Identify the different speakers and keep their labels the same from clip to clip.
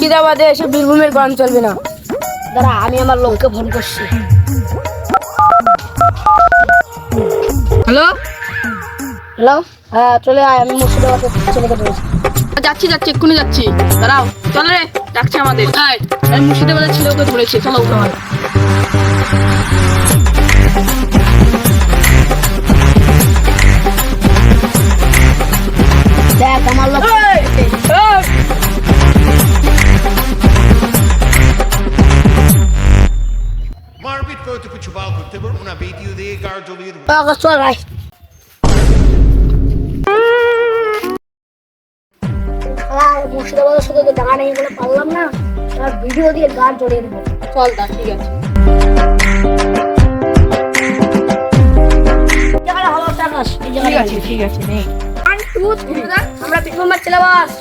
Speaker 1: মুর্শিদাবাদে এসে বীরভূমের গান চলবে না। দাঁড়া, আমি আমার লোককে ফোন করছি।
Speaker 2: হ্যালো
Speaker 1: হ্যালো, হ্যাঁ চলে আয়, আমি মুর্শিদাবাদে ছেলেকে বলছি।
Speaker 2: যাচ্ছি এক্ষুনি যাচ্ছি। দাঁড়াও, চল রে, ডাকছে আমাদের। আমি মুর্শিদাবাদের ছেলে ওকে ধরেছে, চলো উঠো।
Speaker 1: দেখ আমার লোক।
Speaker 3: मारपीट करो तो कुछ बाल करते पर उन्हें वीडियो दे कार जो भी
Speaker 1: চল ভাই। মুর্শিদাবাদের সাথে তো দেখা নেই বলে পারলাম না, আর ভিডিও দিয়ে গান জড়িয়ে দেবো।
Speaker 2: চল দা, ঠিক আছে। ঠিক আছে নেই।
Speaker 1: 1 2 3 আমরা বীরভূমের ছেলে বাস।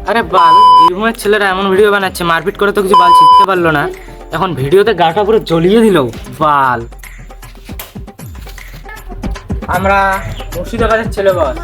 Speaker 4: আরে বাল, বীরভূমের ছেলেরা এমন ভিডিও বানাচ্ছে, মারপিট করে তো কিছু বাল শিখতে পারলো না, এখন ভিডিওতে গাটা পুরো জ্বলিয়ে দিল বাল। আমরা মুর্শিদাবাদের ছেলে বস।